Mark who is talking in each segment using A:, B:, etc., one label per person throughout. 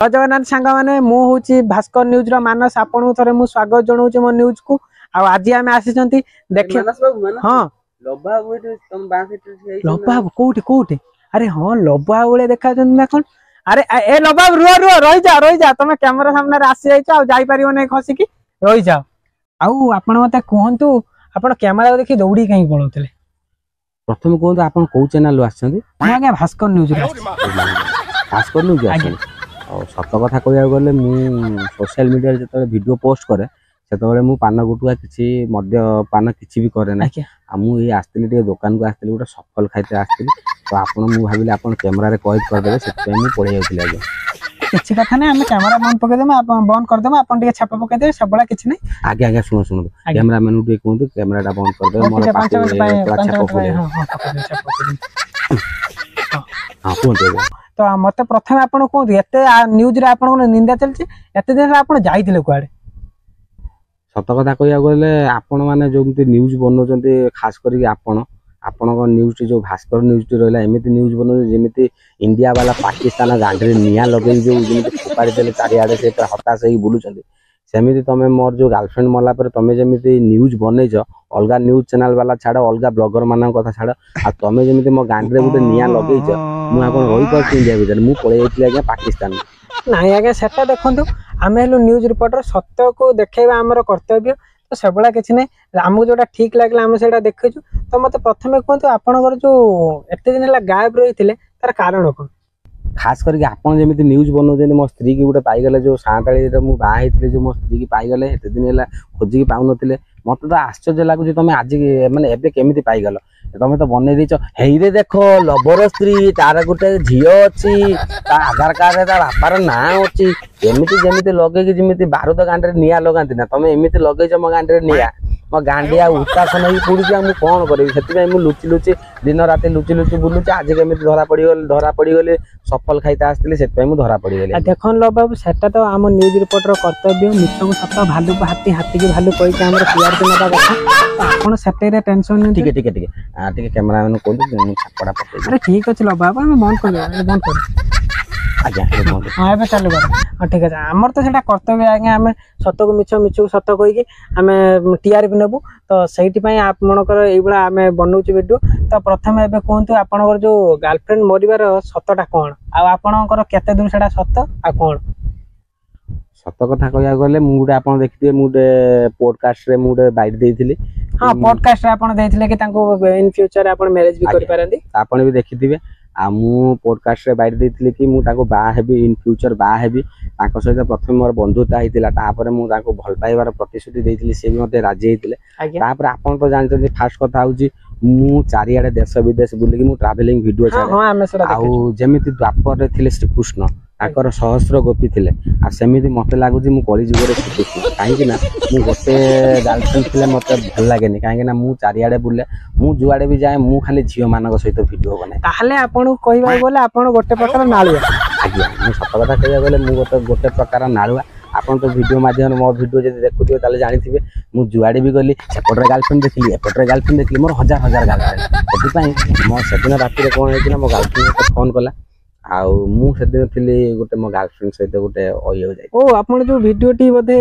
A: जय जगन्नाथ सांग मैंने मुझे भास्कर न्यूज मानस आपन थे मुझे स्वागत जनाऊँ मो न्यूज को आज आम आसी देखिए हाँ लबा कौटी कौटी अरे हाँ लबा भाई देखा कौन अरे ए लबा रुह रुह रही जा तुम कैमरा सामने आसी जापर नहीं खसिकी रही जाओ आउ आपण मत कहतु आप कैमेरा देखिए दौड़ी कहीं पलाऊले
B: प्रथम कहतु आप कौ चैनल
A: आज्ञा भास्कर न्यूज
B: भास्कर न्यूज सत कथा कहूँ गले सोशल मीडिया जो वीडियो पोस्ट करे से मु पान गुटुआ किसी पान किसी भी करे ना मुझे आसती दुकान को आसती गोटे सफल खाई आसती तो आप भाविले आप कैमेरा कैद करदे से पड़े जाऊँगी आगे
A: किसी कथा नहीं आम कैमेरा बंद पकईदे बंद करदे आप छाप पकईदे सब किसी नहीं
B: आगे आगे शुणु शुणु कैमेरा मैन कहतु कैमेरा बंद करदे
A: तो मत प्रथम आप कहतु एत न्यूज निंदा चलती एत दिन आप जाइए कुआड़े
B: सत कथा कहूँ गले आपण मैंने जो न्यूज बनाऊँ खास करके आपण न्यूज जो भास्कर न्यूज रहा एमती न्यूज बनाऊँ जमी इंडिया वाला पाकिस्तान गांधी निआं लगे जो फोपाड़ी देते चारिआडे से हताश हो बुलूँ सेमती तुम मोर जो गर्लफ्रेंड मला पर तुम जमी न्यूज बनईच अलग न्यूज चैनल वाला छाड़ अलग ब्लॉगर मान कथा छाड़ आ तुम जमी मो गांधी गोटे निआं लगेच मुझे रही पार्टी इंडिया भर मुझे पलि आज्ञा पाकिस्तान
A: नाई आज्ञा से देखो आम हेलु न्यूज रिपोर्टर सत्य को देखा आमर कर्तव्य तो सब किसी ना आमको जोटा ठीक लगे आम से देखु तो मत प्रथम कहतु आपंकर जो एत दिन गायब रही थे तार कारण कौन
B: खास करके आपन जमी न्यूज बनाऊँ मो स्त्री की गोटे पाईगले जो सांताली मुझे जो मो स्त्री की पाईगले एत दिन खोजिकी पाऊन मत तो आश्चर्य लगुच तुम आज माने एबे केमिति पाईगल तुम तो बनई देच हेरे देख लबर स्त्री तार गोटे झील अच्छी आधार कार्ड बापार ना अच्छी एमती जमी लगे जमी बारूद गांडे निआं लगाती ना तुम एमती लगेच मो गांडे निआं मो गांडी उतासन हो पड़ी कौन करी से लुचि लुचि दिन राति लुचि लुचि बुलूचे आज केमी धरा पड़गली सफल खाई आसती से धरा पड़गली
A: देख लो बाबू से तो आम न्यूज रिपोर्टर कर्तव्य मिछ को सत भालू को हाथी हाथी की भालू कही टीआरपी ना कथा आपन से टेंशन
B: ठीक ठीक ठीक कैमरा मैन कहूँ छापड़ा पकड़
A: अरे ठीक अच्छे लो बाबू बंद कर बंद कर हाँ ए चालू कर हाँ ठीक है आमर तो से कर्तव्य आज्ञा आम सत को मिछ मिछ को सत कहीकि आम टीआरपी नेबू तो से आपणकर ये आम बनाऊँ वीडियो तो प्रथम एवं कहतु आपणकर जो गर्लफ्रेंड मरबार सतटा कौन आपणकर केते दूर से सत आ कौन
B: सत कथा कहूँ गले मुझे आप देखिए मुझे पॉडकास्ट रे मुझे बाइट देइथिली
A: हाँ पॉडकास्ट रे आपण देइथिले कि तांको इन फ्यूचर आपण मैरिज भी करि पारंदी
B: आपण भी देखिथिबे आ मु पॉडकास्ट रे बाइट देइथिले कि मु ताको बा हेबी इन फ्यूचर बा हेबी ताको सहित प्रथम मोर बंधुता हितिला तापर मु ताको भल पाइबार प्रतिश्रुति देइथिले से भी मते राजी हितिले तापर आपण तो जानते फास्ट कथा होउची मु चारिआडे देश विदेश बुलिकी मु ट्रैवलिंग वीडियो छाड़े आउ जेमिति द्वापर रे थिले श्री कृष्ण ताकर सहस्र गोपी थिले आ सेमिति मते लागुची मु कली जुगरे श्रीकृष्ण काहेकि ना मु गोटे गर्लफ्रेंड थिले मते भल लागेनी काहेकि ना मु चारिआडे बुले मु जुआडे भी जाए मु खाली झियो मानक सहित वीडियो बनाए
A: ताहले आपण कहबा बोले आपण गोटे प्रकार नाळुआ
B: आज्ञा मु सत कथा कहबा बोले मु गोटे प्रकार नाळुआ आपन तो वीडियो माध्यम मो वीडियो जदि देखुथिबे ताले जानिथिबे मु जुआडे भी गली सेपटरे गर्लफ्रेंड देखली एपटरे गर्लफ्रेंड देखली मोर हजार हजार गर्लफ्रेंड सेति पई मो सेदिन राति रे कोन हेतिना मो गर्लफ्रेंड को फोन कला आउ मु सेदिन थिली गोटे मो गर्लफ्रेंड सहित गोटे ओयो जाय
A: ओ आपन जो वीडियो टी बधे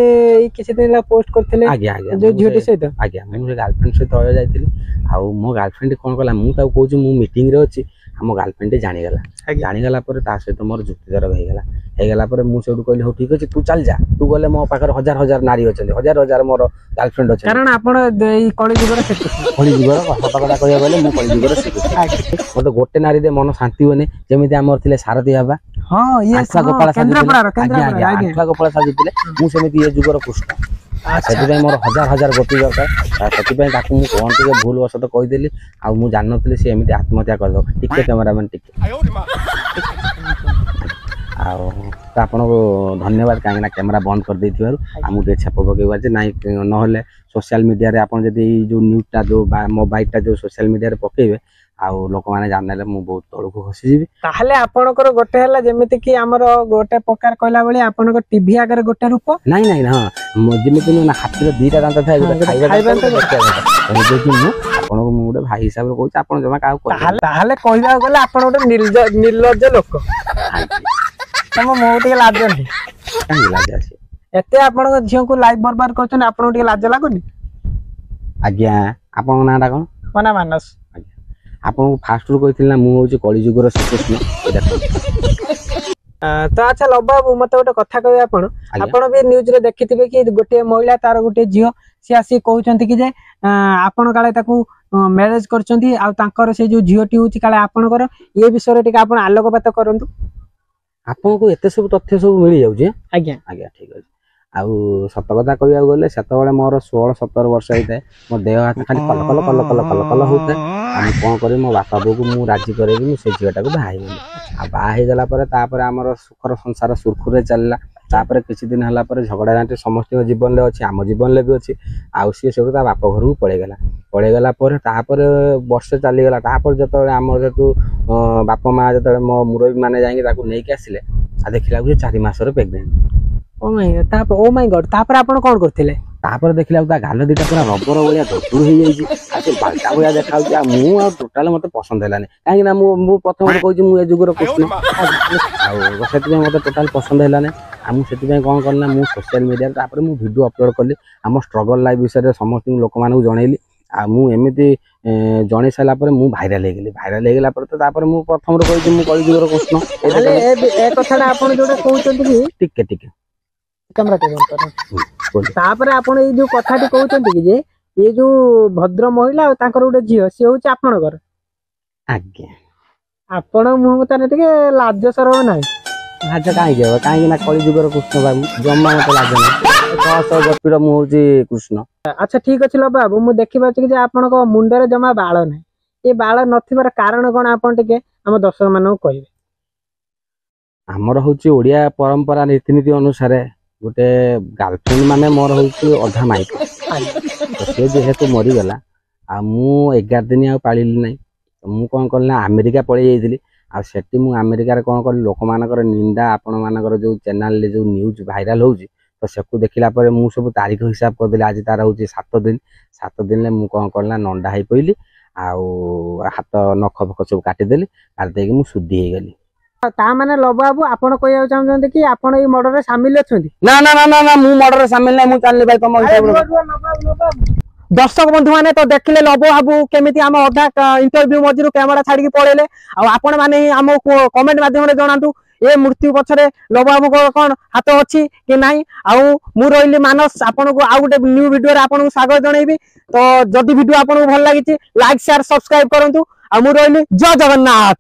A: किछि दिन ला पोस्ट करथिले
B: आज्ञा आज्ञा
A: जो झियोटी सहित
B: आज्ञा मु गर्लफ्रेंड सहित ओयो जायथिली आउ मो गर्लफ्रेंड कोन कला मु ताऊ कहूची मु मीटिंग रे अछि हम गर्लफ्रेंड जानीगला सहित मोर जुक्ति तर्क होगला मुझे कहली हो ठीक अच्छे तू चल जा तू गले मो पाखर हजार हजार नारी अच्छा हजार हजार मोर गर्लफ्रेंड अच्छे कारण
A: कलिजुगर सत
B: कथा कह गले कलिजुगर श्रीकृष्ण मत गोटे नारी दे मन शांति होनी जमी आम थे सारथी बाबा आंखुआ गोपाल साजुले मुझे ये जुगर कृष्ण से मोर हजार हजार गोपी दरकार से कौन टे भूल वश तो कहीदेली आउ जान नी सी एमती आत्महत्या करदे टिके कैमरामैन टिके आपन को धन्यवाद कहीं कैमेरा बंद कर देथिबारु आमु छाप पकेबार जे नाइ नहले सोशल मीडिया रे आपन जदी जो न्यूज़टा जो मो बाइटटा जो सोशल मीडिया रे पकेबे आउ लोक माने जानले मु बहुत तळु को खसी जीबी
A: ताहले आपनकर गोटे हला जेमिति कि हमर गोटे प्रकार कहला बळी आपनकर टीवी आगर गोटे रूप
B: नाही नाही हां जेमिति ना हाथी रे दीटा दांत थाए गोटे खाइबा तो गोटे देखि मु आपन को मु गोटे भाई हिसाब रे कहू आपन जमा काउ
A: ताहले कहला गले आपन गोटे निर्लज्ज लोक ତମ ମୋ ଟିକେ ଲାଜ ନାହିଁ
B: କାହିଁକି ଲାଜ ଆସିବ?
A: ଏତେ ଆପଣଙ୍କ ଝିଅକୁ ଲାଇଫ ବର୍ବାଦ କରୁଛନ୍ତି ଆପଣଙ୍କୁ ଟିକେ ଲାଜ ଲାଗୁନି?
B: ଆଜ୍ଞା ଆପଣଙ୍କ ନାଁଟା କଣ?
A: ମୋ ନାଁ ମାନସ।
B: ଆଜ୍ଞା ଆପଣଙ୍କୁ ଫାଷ୍ଟରୁ କହିଥିଲି ନା ମୁଁ ହଉଛି କଳିଯୁଗର ଶ୍ରୀକୃଷ୍ଣ। ଏଇଟା
A: ତ ଆଚ୍ଛା ଲବ ବାବୁ ମତେ ଗୋଟେ କଥା କହିବେ ଆପଣ ଆପଣ ବି ନ୍ୟୁଜରେ ଦେଖିଥିବେ କି ଗୋଟିଏ ମହିଳା ତାର ଗୋଟିଏ ଝିଅ ସିଏ ଆସିକି କହୁଛନ୍ତି କି ଯେ ଆପଣ କାଳେ ତାକୁ ମ୍ୟାରେଜ କରିଛନ୍ତି ଆଉ ତାଙ୍କର ସେଇ ଯୋଉ ଝିଅଟି ହଉଛି କାଳେ ଆପଣଙ୍କର ଏ ବିଷୟରେ ଟିକେ ଆପଣ ଆଲୋକପାତ କରନ୍ତୁ।
B: ଆପଣଙ୍କୁ ଏତେ ସବୁ ତଥ୍ୟ ସବୁ ମିଳିଯାଉଛି?
A: ଆଜ୍ଞା
B: ଆଜ୍ଞା ଠିକ ଅଛି। ଆଉ ସତ କଥା କହିବାକୁ ଗଲେ ସେତେବେଳେ ମୋର 16-17 ବର୍ଷ ହେଇଥାଏ। ମୋ ଦେହ ହାତ ଖାଲି କଲ କଲ କଲ କଲ କଲ କଲ ହଉଥାଏ। ଆଉ ମୁଁ କଣ କରିବି ମୋ ବାପା ବୋଉକୁ ମୁଁ ରାଜି କରେଇକି ମୁଁ ସେ ଝିଅଟାକୁ ବାହା ହେଇଗଲି। ଆଉ ବାହା ହେଇଗଲା ପରେ ତାପରେ ଆମର ସୁଖର ସଂସାର ସୁରୁଖୁରୁରେ ଚାଲିଲା। ତାପରେ କିଛି ଦିନ ହେଲା ପରେ ଝଗଡ଼ା ଝାଣ୍ଟି ସମସ୍ତଙ୍କ ଜୀବନରେ ଅଛି, ଆମ ଜୀବନରେ ବି ଅଛି। ଆଉ ସିଏ ସେଠୁ ତା ବାପ ଘରକୁ ପଳେଇଗଲା ପରେ ତାପରେ ବର୍ଷେ ଚାଲିଗଲା। ତାପରେ ଯେତେବେଳେ ଆମର ଯେହେତୁ ବାପା ମା ଯେତେବେଳେ ମୋ ମୁରବୀ ମାନେ ଯାଇକି ତାକୁ ନେଇକି ଆସିଲେ ଆଉ ଦେଖିଲାକୁ ଯେ 4 ମାସର ପ୍ରେଗନେଣ୍ଟ।
A: ଓ ମାଇ ଗଡ୍ ତାପରେ ଆପଣ କଣ କରୁଥିଲେ?
B: ତାପରେ ଦେଖିଲାକୁ ତା ଗାଲ ଦିଟା ପୁରା ରବର ଭଳିଆ ଦୂର ହେଇଯାଇଛି ଆଉ ସେ ବାଲଟା ଭଳିଆ ଦେଖାଯାଉଛି। ଆଉ ମୁଁ ଆଉ ଟୋଟାଲ ମତେ ପସନ୍ଦ ହେଲାନି କାହିଁକି ନା ମୁଁ ପ୍ରଥମରୁ କହିଛି ମୁଁ ଏ ଯୁଗର କୃଷ୍ଣ ଆଉ ସେଥିପାଇଁ ମତେ ଟୋଟାଲ ପସନ୍ଦ ହେଲାନି। ଆଉ ମୁଁ ସେଥିପାଇଁ କଣ କଲି ନା ମୁଁ ସୋସିଆଲ ମିଡ଼ିଆରେ ତାପରେ ମୁଁ ଭିଡ଼ିଓ ଅପଲୋଡ଼ କଲି ଆମ ଷ୍ଟ୍ରଗଲ ଲାଇଫ୍ ବିଷୟରେ ସମସ୍ତଙ୍କୁ ଲୋକମାନଙ୍କୁ ଜଣେଇଲି। ଆଉ ମୁଁ ଏମିତି ଜଣେଇ ସାରିଲା ପରେ ମୁଁ ଭାଇରାଲ ହେଇଗଲି। ଭାଇରାଲ ହେଇଗଲା ପରେ ତ ତାପରେ ମୁଁ ପ୍ରଥମରୁ କହିଛି ମୁଁ କଳିଯୁଗର କୃଷ୍ଣ।
A: ଏ କଥାଟା ଆପଣ ଯୋଉଟା କହୁଛନ୍ତି କି
B: ଟିକେ
A: ତାପରେ ଆପଣ ଏଇ ଯୋଉ କଥାଟି କହୁଛନ୍ତି କି ଯେ ଏଇ ଯୋଉ ଭଦ୍ର ମହିଳା ଆଉ ତାଙ୍କର ଗୋଟେ ଝିଅ ସିଏ ହଉଛି ଆପଣଙ୍କର?
B: ଆଜ୍ଞା।
A: ଆପଣ ମୁହଁକୁ ତାହେଲେ ଟିକେ ଲାଜ ସରମ ନାହିଁ?
B: ଲାଜ କାହିଁକି ହବ? କାହିଁକି ନା କଳିଯୁଗର କୃଷ୍ଣ ବାବୁ ଜମା ମତେ ଲାଜ ନାହିଁ। 100 ଗୋପୀର ମୁଁ ହଉଛି କୃଷ୍ଣ।
A: ଆଚ୍ଛା ଠିକ ଅଛି ଲବ ବାବୁ ମୁଁ ଦେଖିପାରୁଛି କି ଯେ ଆପଣଙ୍କ ମୁଣ୍ଡରେ ଜମା ବାଳ ନାହିଁ। ଏ ବାଳ ନଥିବାର କାରଣ କଣ ଆପଣ ଟିକେ ଆମ ଦର୍ଶକ ମାନଙ୍କୁ କହିବେ?
B: ଆମର ହଉଛି ଓଡିଆ ପରମ୍ପରା ରୀତିନୀତି ଅନୁସାରେ ଗୋଟେ ଗାର୍ଲଫ୍ରେଣ୍ଡ ମାନେ ମୋର ହଉଛି ଅଧା ମାଇପ। ସେ ଯେହେତୁ ମରିଗଲା ଆଉ ମୁଁ 11 ଦିନ ଆଉ ପାଳିଲି ନାହିଁ। ମୁଁ କଣ କଲି ନା ଆମେରିକା ପଳେଇ ଯାଇଥିଲି। ଆଉ ସେଠି ମୁଁ ଆମେରିକାରେ କଣ କଲି ଲୋକମାନଙ୍କର ନିନ୍ଦା ଆପଣ ମାନଙ୍କର ଯୋଉ ଚ୍ୟାନେଲରେ ଯୋଉ ନ୍ୟୁଜ ଭାଇରାଲ ହଉଛି ତ ସେକୁ ଦେଖିଲା ପରେ ମୁଁ ସବୁ ତାରିଖ ହିସାବ କରିଦେଲି। ଆଜି ତାର ହଉଛି 7 ଦିନ। 7 ଦିନରେ ମୁଁ କଣ କଲି ନା ନଣ୍ଡା ହେଇ ପଇଲି ଆଉ ହାତ ନଖ ଫଖ ସବୁ କାଟିଦେଲି। କାଟି ଦେଇକି ମୁଁ ଶୁଦ୍ଧି ହେଇଗଲି।
A: ତା ମାନେ ଲବ ବାବୁ ଆପଣ କହିବାକୁ ଚାହୁଁଛନ୍ତି କି ଆପଣ ଏଇ ମର୍ଡରରେ ସାମିଲ ଅଛନ୍ତି?
B: ନା ନା ନା ନା ମୁଁ ମର୍ଡରରେ ସାମିଲ ନାହିଁ। ମୁଁ ଚାଲିଲି ଭାଇ ତମ
A: ଦର୍ଶକ ବନ୍ଧୁ ମାନେ ତ ଦେଖିଲେ ଲବ ବାବୁ କେମିତି ଆମ ଅଧା ଇଣ୍ଟରଭ୍ୟୁ ମଝିରୁ କ୍ୟାମେରା ଛାଡିକି ପଳେଇଲେ। ଆଉ ଆପଣ ମାନେ ଆମକୁ କମେଣ୍ଟ ମାଧ୍ୟମରେ ଜଣାନ୍ତୁ ଏ ମୃତ୍ୟୁ ପଛରେ ଲବ ବାବୁଙ୍କର କଣ ହାତ ଅଛି କି ନାହିଁ। ଆଉ ମୁଁ ରହିଲି ମାନସ ଆପଣଙ୍କୁ ଆଉ ଗୋଟେ ନ୍ୟୁ ଭିଡିଓରେ ଆପଣଙ୍କୁ ସ୍ୱାଗତ ଜଣେଇବି। ତ ଯଦି ଭିଡିଓ ଆପଣଙ୍କୁ ଭଲ ଲାଗିଛି ଲାଇକ୍ ସେୟାର ସବସ୍କ୍ରାଇବ କରନ୍ତୁ। ଆଉ ମୁଁ ରହିଲି ଜୟ ଜଗନ୍ନାଥ।